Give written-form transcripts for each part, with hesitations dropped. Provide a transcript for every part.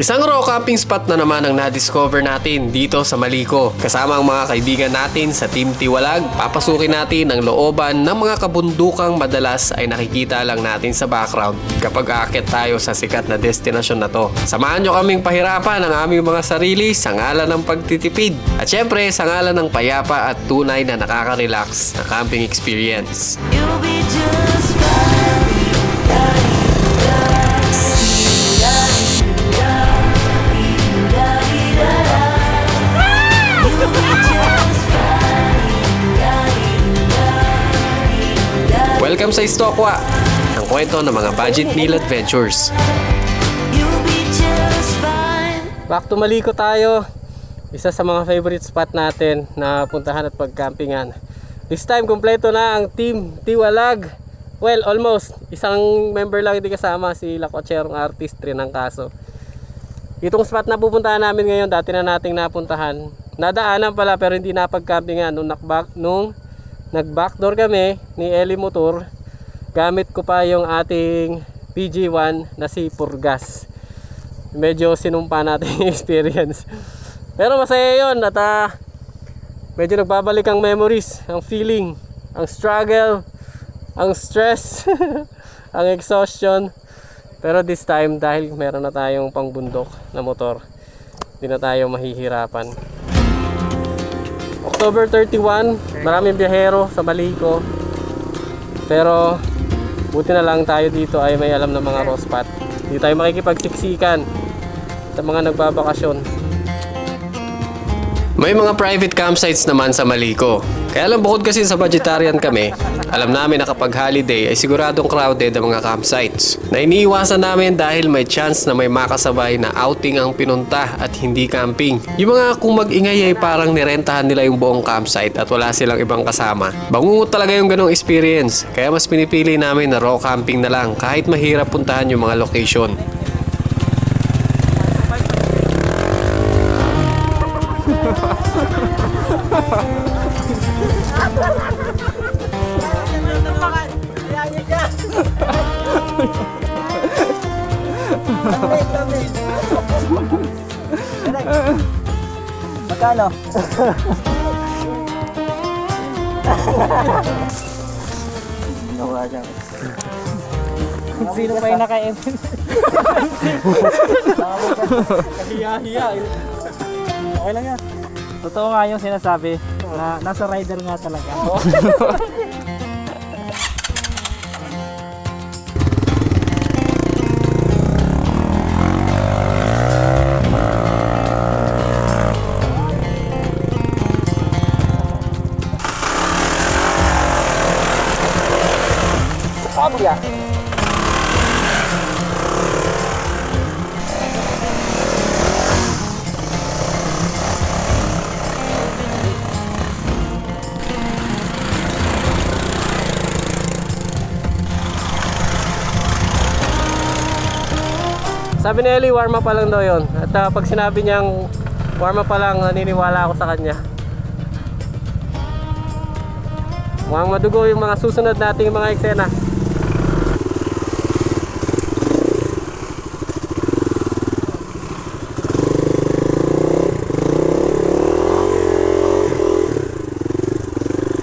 Isang raw camping spot na naman ang na-discover natin dito sa Maliko. Kasama ang mga kaibigan natin sa Team Tiwalag, papasukin natin ang looban ng mga kabundukang madalas ay nakikita lang natin sa background kapag aakyat tayo sa sikat na destinasyon na to. Samahan nyo kaming pahirapan ang aming mga sarili sa ngalan ng pagtitipid at syempre sa ngalan ng payapa at tunay na nakaka-relax na camping experience. You'll be just fine. Welcome sa Istokwa, ang kwento ng mga budget meal adventures. Back to Maliko tayo. Isa sa mga favorite spot natin na puntahan at pagcampingan. This time, kompleto na ang Team Tiwalag. Well, almost. Isang member lang hindi kasama, si Lakotserong artist rin ang kaso. Itong spot na pupuntahan namin ngayon, dati na nating napuntahan. Nadaanan pala pero hindi napagcampingan. Nung nag-backdoor kami ni Eli Motor, gamit ko pa yung ating PG1 na si Purgas. Medyo sinumpa natin yung experience. Pero masaya yun at medyo nagbabalik ang memories, ang feeling, ang struggle, ang stress, ang exhaustion. Pero this time, dahil meron na tayong pangbundok na motor, hindi na tayo mahihirapan. October 31, maraming biyahero sa Maliko. Pero buti na lang tayo dito ay may alam ng mga raw spot. Hindi tayo makikipagsiksikan sa mga nagbabakasyon. May mga private campsites naman sa Maliko. Kaya lang bukod kasi sa vegetarian kami, alam namin na kapag holiday ay siguradong crowded ang mga campsites. Na iniiwasan namin dahil may chance na may makasabay na outing ang pinunta at hindi camping. Yung mga kung mag-ingay ay parang nirentahan nila yung buong campsite at wala silang ibang kasama. Bangungot talaga yung ganong experience. Kaya mas pinipili namin na raw camping na lang kahit mahirap puntahan yung mga location. Magkano? Sino pa yung naka-M? Hiya-hiya. Okay lang yan. Totoo nga yung sinasabi na nasa rider nga talaga. Kopya. Sabi ni Eli, warm up pa lang daw yun. At pag sinabi niyang warm up pa lang, naniniwala ako sa kanya. Mukhang madugo yung mga susunod nating mga eksena.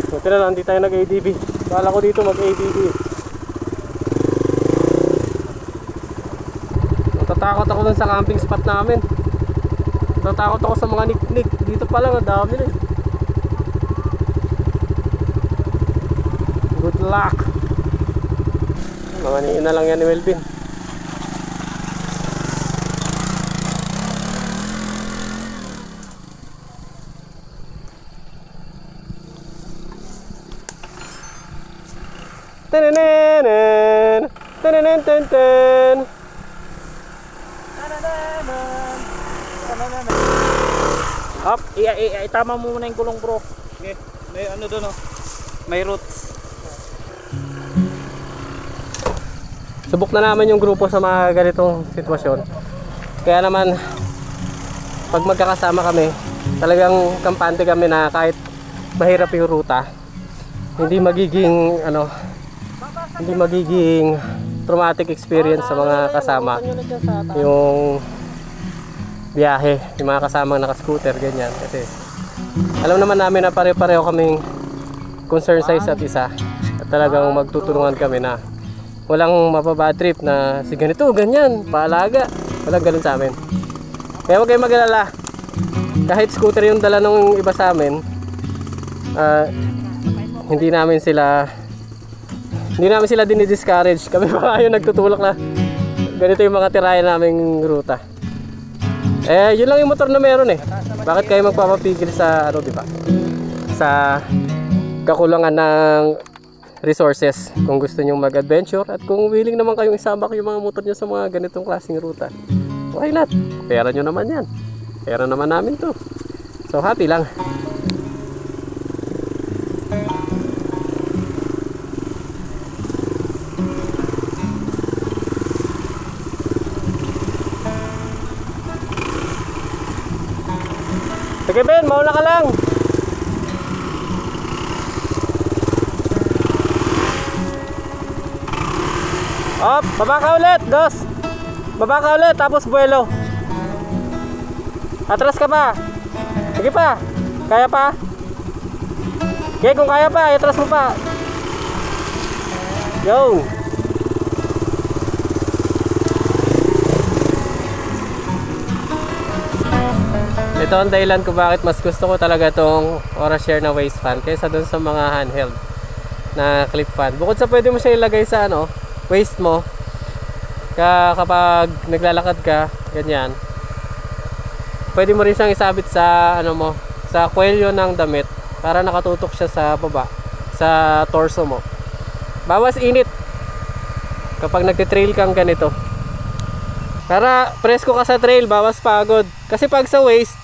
Buti na lang, hindi tayo nag-ADB. Kala ko dito mag-ADB. Natatakot ako dun sa camping spot namin. Natatakot ako sa mga niknik. Dito pa lang, ang dami na. Good luck. Mga niina lang yan ni Melvin. Tanananan, tananantenten. Up, itama mo muna yung kulong, bro. Okay, may ano doon, oh. May roots. Subok na naman yung grupo sa mga ganitong sitwasyon. Kaya naman, pag magkakasama kami, talagang kampante kami na kahit mahirap yung ruta, hindi magiging traumatic experience sa mga kasama yung biyahe, yung mga kasamang naka-scooter, ganyan. Kasi alam naman namin na pare-pareho kaming concern sa isa't isa. At talagang magtutulungan kami na walang mapabad trip na si ganito, ganyan, paalaga. Walang ganun sa amin. Kaya huwag kayong mag-alala. Kahit scooter yung dala ng iba sa amin, hindi namin sila dinidiscourage. Kami pa yung nagtutulak na ganito yung mga tirayan naming ruta. Yun lang yung motor na meron eh. Bakit kayo magpapapigil sa ano, di ba? Sa kakulangan ng resources kung gusto niyo mag-adventure at kung willing naman kayong isabak yung mga motor niyo sa mga ganitong klaseng ruta. Why not? Pera nyo naman yan. Pera naman namin to. So happy lang. Sige Ben, mauna ka lang. Op, baba ka ulit, dos. Baba ka ulit, tapos buwelo. Atras ka pa. Sige pa. Kaya pa. Okay, kung kaya pa, atras mo pa. Yo. Ito ang dahilan ko bakit mas gusto ko talaga tong Orashare na waist fan kaysa dun sa mga handheld na clip fan. Bukod sa pwede mo siya ilagay sa ano, waist mo kapag naglalakad ka, ganyan. Pwede mo rin siyang isabit sa ano mo, sa kwelyo ng damit para nakatutok siya sa baba, sa torso mo. Bawas init kapag nagte-trail kang ganito. Para presko ka sa trail, bawas pagod. Kasi pag sa waist,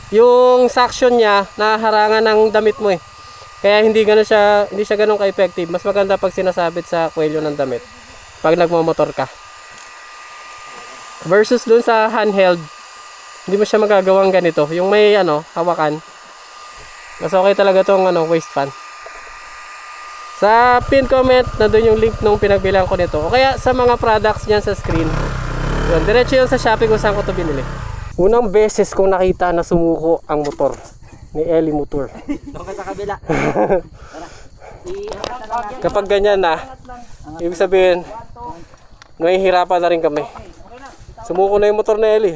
yung suction niya naharangan ng damit mo eh. Kaya hindi siya ganun ka-effective. Mas maganda pag sinasabit sa kwelyo ng damit pag nagmamotor ka. Versus dun sa handheld, hindi mo siya magagawang ganito. Yung may ano, hawakan. Mas okay talaga tong ano, waist fan. Sa pin comment, nandun yung link nung pinagbilang ko nito. O kaya sa mga products niyan sa screen. Yun, diretso yun sa Shopee kung saan ko ito binili. Unang beses kong nakita na sumuko ang motor ni Eli Motor. Doon ka sa kabila. Kapag ganyan na, ibig sabihin, nahihirapan na rin kami. Sumuko na yung motor ni Eli.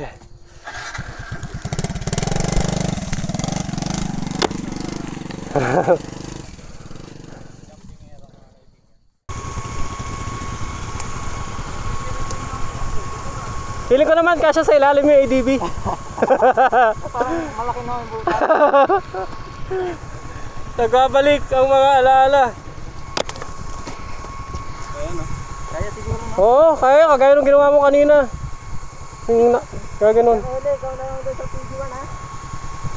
Feeling ko naman kasya sa ilalim yung ADB. Malaki na yung buka. Nagbabalik ang mga alaala. Kaya siguro mo. Oo, kaya. Kagaya nung ginawa mo kanina. Kaya ganun. Ikaw na lang doon sa PG1 ha.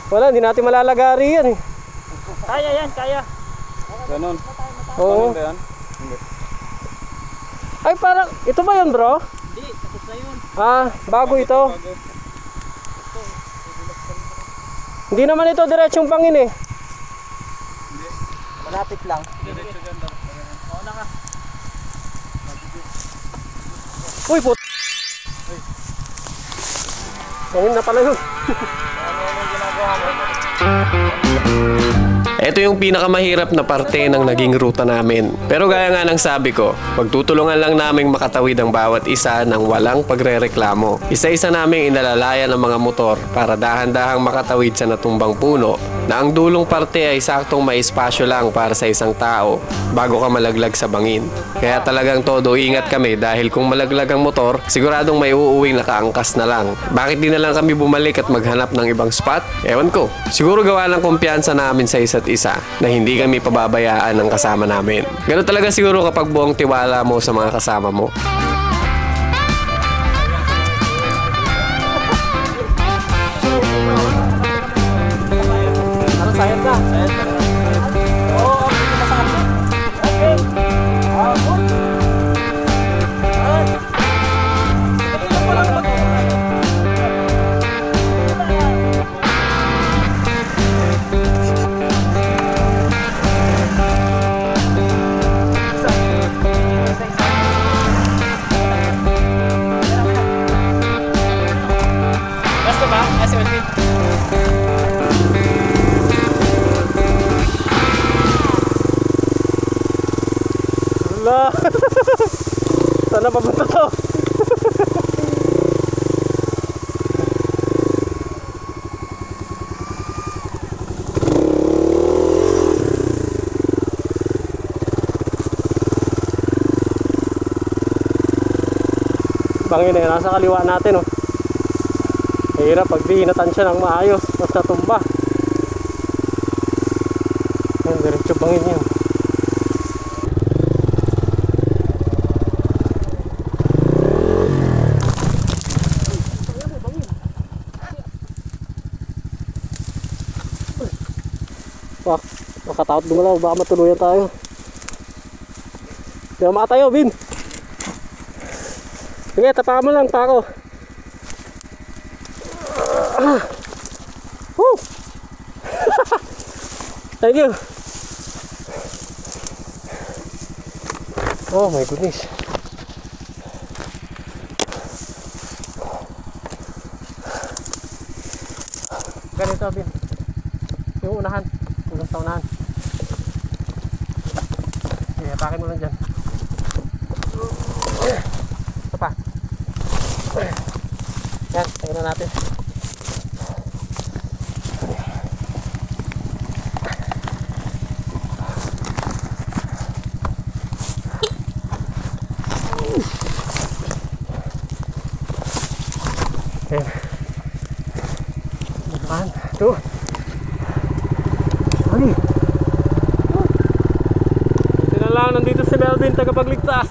Wala, hindi natin malalagari yan eh. Kaya yan, kaya. Ganun. Oo. Ganun ba yan? Ay parang, ito ba yun bro? Hindi, tapos na yun. Ah, bago ito. Hindi naman ito diretsong pangin eh. Malapit lang. Diretso ganda. Oo na ka. Uy put. Pangin na pala yun. Ito yung pinakamahirap na parte ng naging ruta namin. Pero gaya nga ng sabi ko, magtutulungan lang naming makatawid ang bawat isa ng walang pagrereklamo. Isa-isa naming inalalayan ang mga motor para dahan-dahang makatawid sa natumbang puno na ang dulong parte ay saktong may espasyo lang para sa isang tao bago ka malaglag sa bangin. Kaya talagang todo ingat kami dahil kung malaglag ang motor, siguradong may uuwing nakaangkas na lang. Bakit di na lang kami bumalik at maghanap ng ibang spot? Ewan ko. Siguro gawa ng kumpiyansa namin sa isa't isa na hindi kami pababayaan ng kasama namin. Ganun talaga siguro kapag buong tiwala mo sa mga kasama mo. Ano sayad na? Sayad na. Oo, dito ka sa kanila. Okay. Good. Ito pa lang. si Melvin. Wala. Sana papunta to. Bangin na nasa kaliwa natin, oh. Mahirap pag di hinatan siya ng maayos at natumba. Yan, diretso bangin yan. Wah, makatakot gumalaw, baka matuluyan tayo. Di ba makatayo, Bin? Sige, tapakan mo lang pa ako. Woo! Thank you. Oh my goodness. Ganito, Bin. Yung unahan. Ulang sa unahan. Sige, atakin mo lang dyan. Ito pa. Yan, tayo na natin. Okay. 1, 2. Ay. Ito na lang, nandito si Melvin, tagapagligtas.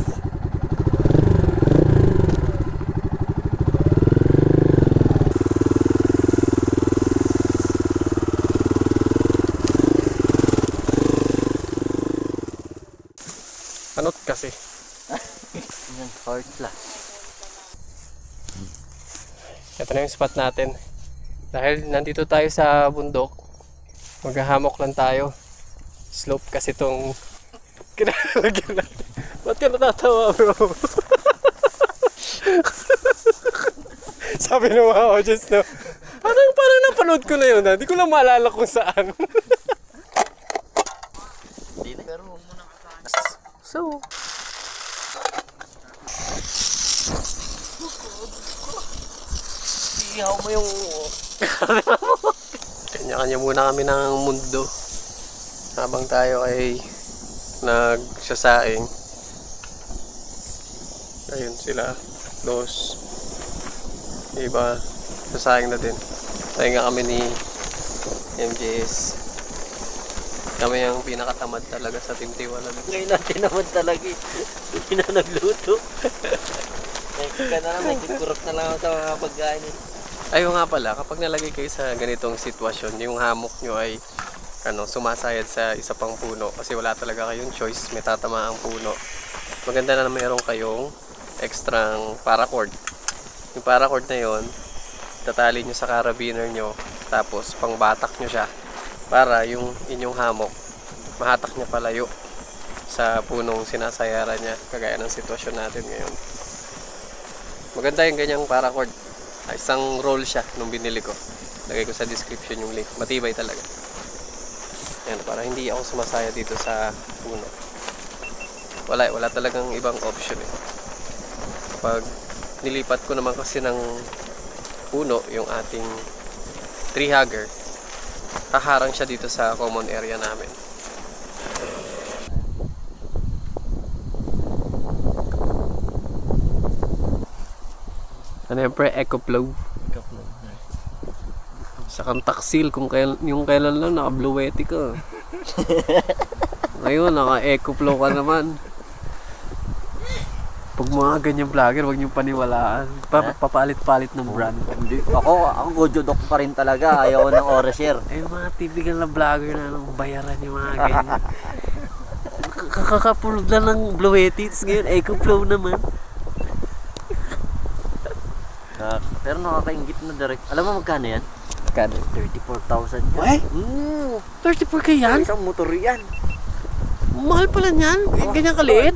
Anot kasi. Yan, hard plus. Ito na yung spot natin. Dahil nandito tayo sa bundok, maghahamok lang tayo. Slope kasi itong kinalagyan natin. Ba't ka natatawa, bro? Sabi ng mga audience, no? Parang napanood ko na yun, ha? Di ko lang maalala kung saan. So, ihaw mo yung kanya-kanya muna kami ng mundo habang tayo ay nagsasaing. Ayun sila, dos iba sasaing na din. Tayo nga kami ni MJS. Kami ang pinakatamad talaga sa Team Tiwala. Ngayon natin naman talaga eh. Hindi na nagluto. Ka na lang, nagkukurap na lang sa mga pagkain eh. Ayun nga pala, kapag nalagay kayo sa ganitong sitwasyon, yung hammock nyo ay sumasayad sa isa pang puno kasi wala talaga kayong choice, may tatama ang puno. Maganda na meron kayong extrang paracord. Yung paracord na yon, tatali nyo sa carabiner nyo, tapos pangbatak nyo siya para yung inyong hammock mahatak niya palayo sa punong sinasayaran niya, kagaya ng sitwasyon natin ngayon. Maganda yung ganyang paracord. Isang roll siya nung binili ko. Lagay ko sa description yung link. Matibay talaga. Yan, para hindi ako sumasaya dito sa puno. Wala talagang ibang option eh. Kapag nilipat ko naman kasi ng puno yung ating tree hugger, haharang siya dito sa common area namin. Ano yung pre-eco-flow? Sa kang taksil kung yung kailan lang naka-bluetti ka. Ngayon naka-eco-flow ka naman. Pag mga ganyang vlogger, huwag niyong paniwalaan. Papalit-palit ng brand. Ako Gojodok pa rin talaga. Ayaw ng Orashare. Ay, mga typical na vlogger na bayaran yung mga ganyan. Kakapulog na ng bluetti, ngayon eco-flow naman. Pero nakakaingit na direct. Alam mo magkano yan? Magkano? 34,000 yan. What? 34k yan? Isang motor yan. Mahal pala yan. Ganyan kaliit.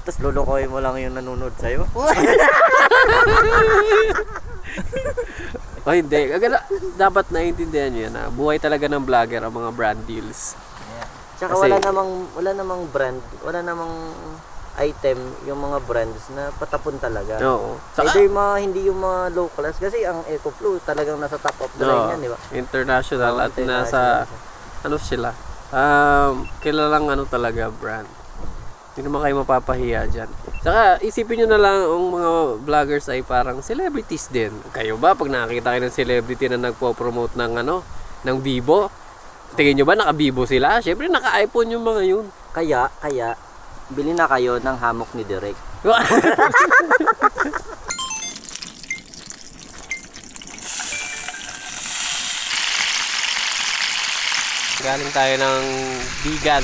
Tapos lulukoy mo lang yung nanonood sa'yo. O hindi, dapat naiintindihan nyo yan, buhay talaga ng vlogger ang mga brand deals. Tsaka Kasi- wala namang brand, wala namang item yung mga brands na patapon talaga. Oo. Either yung mga, hindi yung mga low class kasi ang EcoFlow talagang nasa top of the line yan, di ba? International at nasa ano sila. Kilalang ano talaga brand. Hindi naman kayo mapapahiya dyan. Saka isipin nyo na lang ang mga vloggers ay parang celebrities din. Kayo ba pag nakakita kayo ng celebrity na nagpo-promote ng ano, ng Vivo? Tingin nyo ba naka-Vivo sila? Syempre naka-iPhone yung mga yun. Kaya, bili na kayo ng hammock ni Direk. Galing tayo ng vegan.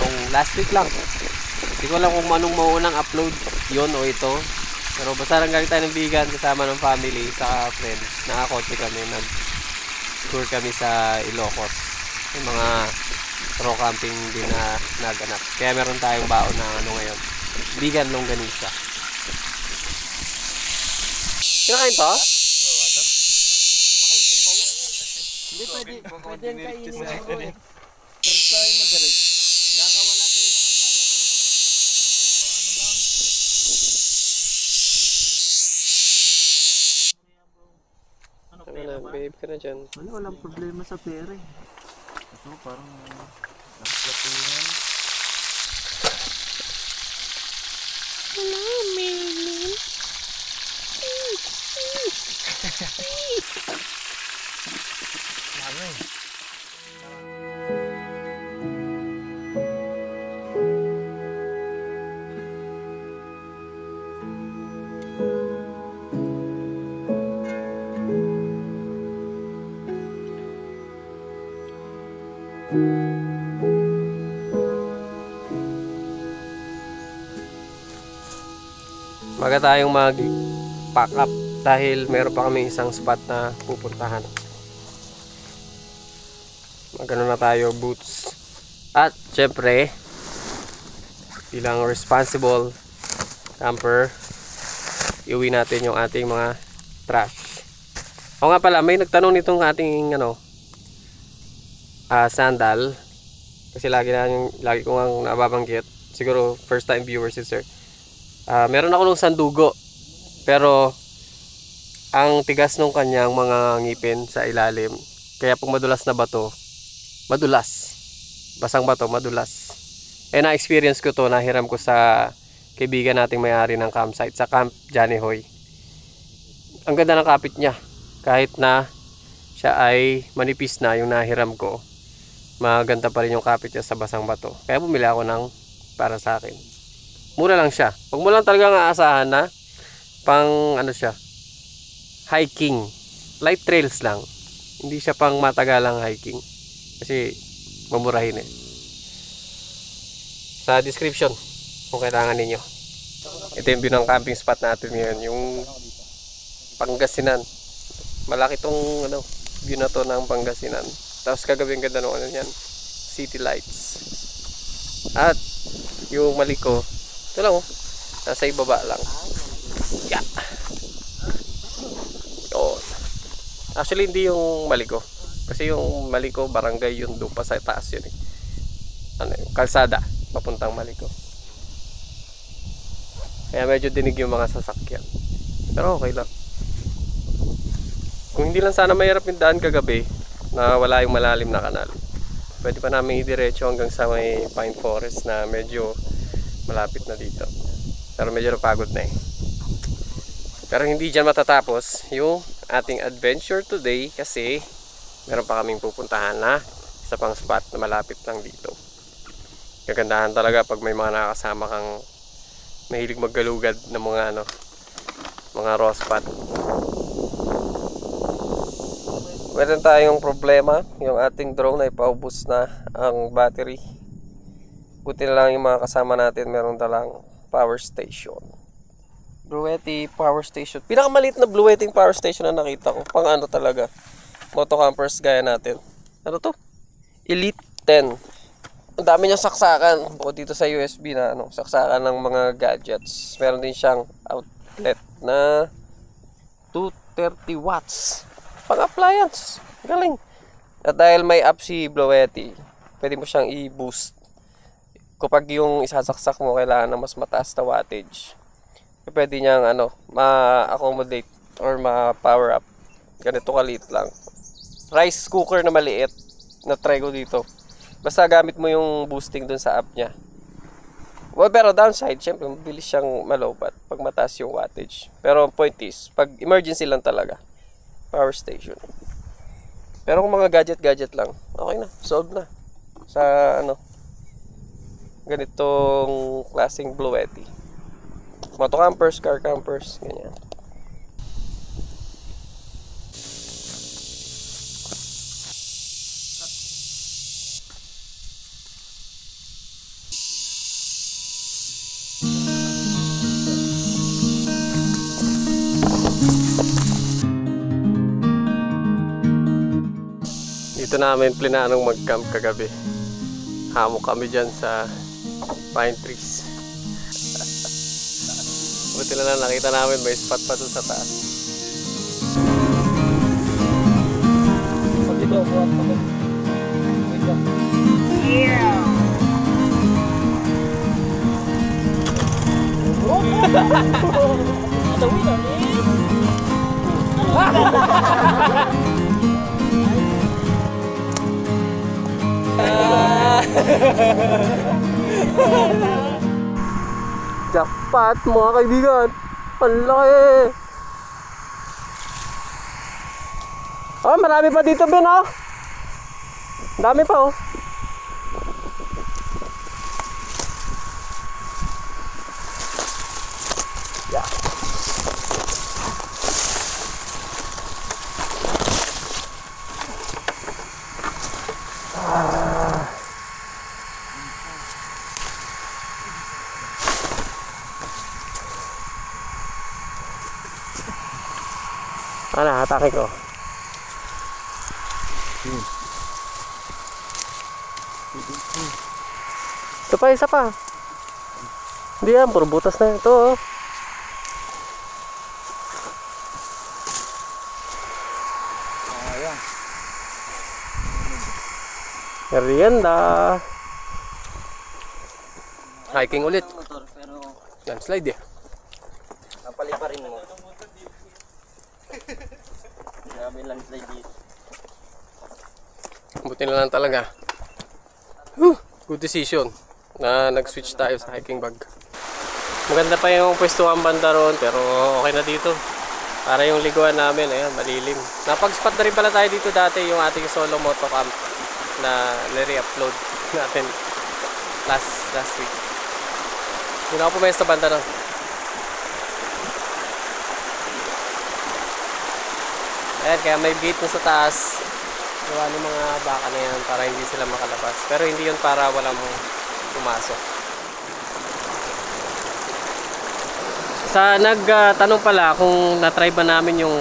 Nung last week lang. Hindi ko alam kung anong maunang upload, yon o ito. Pero basta lang galing tayo ng vegan kasama ng family sa friends. Nakakotse kami, nag-tour kami sa Ilocos. Yung mga pro camping din na naganap. Kaya meron tayong baon na ano ngayon. Vegan longganisa. Kinakain to? Hindi, pwede yung kainin mo eh. First time mo Direk. Nakakawala din yung mga Ano na, babe ka na dyan. walang problema sa pera eh. Ito parang nakaplatingan. Maga tayong mag-pack up dahil meron pa kami isang spot na pupuntahan. Magano na tayo, boots. At syempre, bilang responsible camper, iuwi natin yung ating mga trash. O nga pala, may nagtanong nitong ating sandal. Kasi lagi ko nga nababanggit. Siguro first time viewer si sir. Meron ako nung sandugo, pero ang tigas nung kanyang mga ngipin sa ilalim, kaya pag madulas na bato, basang bato, madulas. Na-experience ko to, nahiram ko sa kaibigan nating may-ari ng campsite, sa Camp Johnny Hoy. Ang ganda ng kapit niya, kahit na siya ay manipis na yung nahiram ko, maganda pa rin yung kapit niya sa basang bato. Kaya bumili ako ng para sa akin. Mura lang siya. Pag mo lang talagang aasahan na pang siya, hiking, light trails lang. Hindi siya pang matagalang hiking. Kasi mamurahin eh. Sa description kung kailangan ninyo. Ito yung view ng camping spot natin ngayon, yung Pangasinan. Malaki tong view na to ng Pangasinan. Tapos kagabing ganda ng yan, city lights. At yung Maliko, ito lang nasa ibaba lang. Yeah. Yun. Actually hindi yung Maliko. Kasi yung Maliko barangay yun, doon pa sa taas yun eh. Kalsada papuntang Maliko. Kaya medyo dinig yung mga sasakyan. Pero okay lang. Kung hindi lang sana mahirap yung daan kagabi na wala yung malalim na kanal, pwede pa namin idiretso hanggang sa may pine forest na medyo malapit na dito. Pero medyo napagod na eh. Pero hindi dyan matatapos yung ating adventure today kasi meron pa kaming pupuntahan na isa pang spot na malapit lang dito. Kagandahan talaga pag may mga nakakasama kang mahilig maggalugad ng mga raw spot. Meron tayong problema, yung ating drone ay paubos na ang battery. Buti na lang yung mga kasama natin meron dalang power station. Bluetti power station. Pinakamaliit na Bluetti power station na nakita ko. Pang talaga. Moto campers gaya natin. Ano to? Elite 10. Ang dami niyang saksakan. Bukod dito sa USB na saksakan ng mga gadgets. Meron din siyang outlet na 30 watts. Pang-appliance. Galing. At dahil may app si Bloetti, pwede mo siyang i-boost. Kapag yung isasaksak mo, kailangan ng mas mataas na wattage. Pwede niyang ma-accommodate or ma-power up. Ganito kaliit lang. Rice cooker na maliit. Na-try ko dito. Basta gamit mo yung boosting dun sa app niya. Well, pero downside, syempre, mabilis siyang malobat pag mataas yung wattage. Pero point is, pag emergency lang talaga, power station. Pero kung mga gadget lang, okay na, solved na. Sa ganitong klaseng Bloetti. Moto campers, car campers, ganyan. Dito namin plinanong mag-camp kagabi. Hamok kami dyan sa pine trees. Buti na lang nakita namin may spot pa dun sa taas. Jackpot mga kaibigan. Ang laki. Oh, marami pa dito, Ben, oh. Dami pa, oh. Yeah. Atake ko. Ito pa, isa pa. Hindi yan, puro butas na ito, oh. Merienda. Hiking ulit. Yan, slide eh. Napalipa rin mo. Grabe lang slide dito. Buti na lang talaga. Good decision na nag-switch tayo sa hiking bag. Maganda pa yung pwestuhan banda ron, pero okay na dito. Para yung liguan namin, ayan, malilim. Napag-spot na rin pala tayo dito dati yung ating solo moto camp na nire-upload natin last week. Hindi na ako pumayos sa banda ron. Ayan, kaya may gate na sa taas. Gawa ng mga baka na yan para hindi sila makalabas. Pero hindi yun para walang pumasok. Sa nagtanong pala kung na-try ba namin yung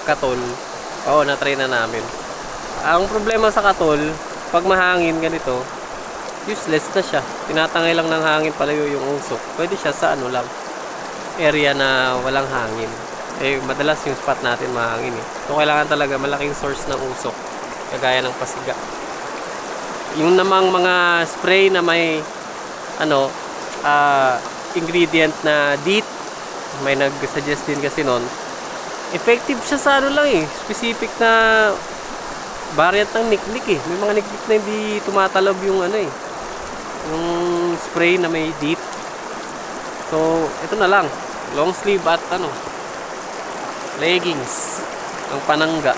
katol. Oo, na-try na namin. Ang problema sa katol, pag mahangin ganito, useless na siya. Tinatangay lang ng hangin palayo yung usok. Pwede siya sa area na walang hangin. Eh, madalas yung spot natin mahangin eh. So, kailangan talaga malaking source ng usok. Kagaya ng pasiga. Yung namang mga spray na may ingredient na DEET, may nag-suggest din kasi nun. Effective siya sa lang eh. Specific na variant ng niknik eh. May mga niknik na hindi tumatalab yung yung spray na may DEET. So, ito na lang. Long sleeve at leggings ang panangga.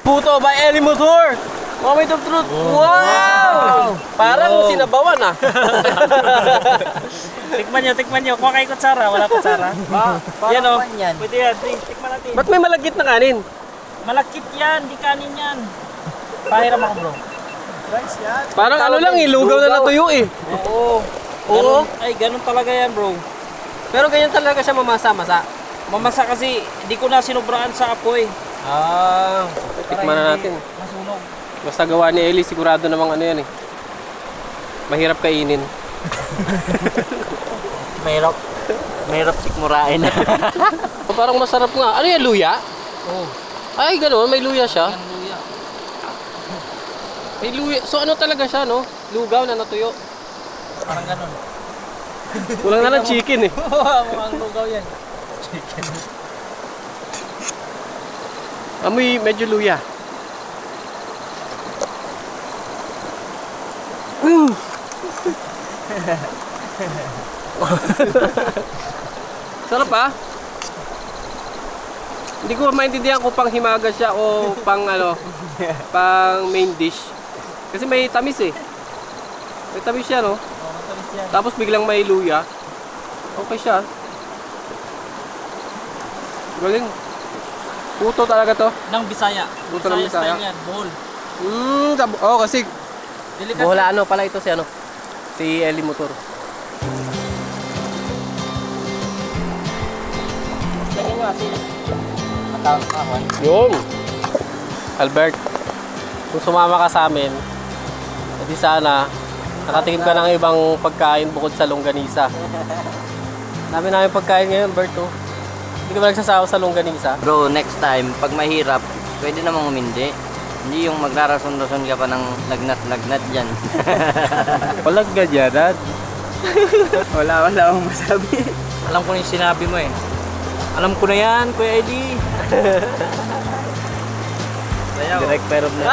Puto by Eli Motor. Moment of truth. Wow! Parang sinabawan ah. Tikman nyo. Kuha kayo kutsara. Wala kutsara. Yan o. Pwede yan. Tikman natin. Ba't may malagkit na kanin? Malakit yan. Di kanin yan. Pahiram ako bro. Rice yan. Parang lang lugaw na natuyo eh. Oo. Oo. Ay, ganun talaga yan bro. Pero ganyan talaga siya mamasa-masa. Mamasa kasi di ko na sinubraan sa apoy. Tikman na natin. Masunog. Basta gawa ni Eli, sigurado namang yan eh. Mahirap kainin. Mahirap sikmurain. Parang masarap nga. Ano yan, luya? Oo. Ay, gano'n. May luya siya. Luya. May luya. So ano talaga siya, no? Lugaw na natuyo. Parang ganun. Kulang na ng chicken eh. Mukhang lugaw yan. Amoy medyo luya. Sarap ah. Hindi ko maintindihan kung pang himagas siya o pang ano, pang main dish. Kasi may tamis eh. May tamis siya, no? Tapos biglang may luya. Okay siya. Galing. Puto talaga to. Nang Bisaya. Puto ng Bisaya. style yan. Bohol. Kasi Delicacy. Boholano pala ito si ano. Si Eli Motor. Lagyan nyo kasi. Matawag ka ako. Yun. Albert, kung sumama ka sa amin, edi sana nakatikim ka ng ibang pagkain bukod sa longganisa. Dami namin pagkain ngayon, Bert. Oh. Hindi ka ba nagsasawa sa longganisa? Bro, next time, pag mahirap, pwede namang umindi. Hindi yung maglarason-rason ka pa ng lagnat-lagnat dyan. Walang ganyan. wala akong masabi. Alam ko na yung sinabi mo eh. Alam ko na yan, Kuya Eddie. Direct pero na.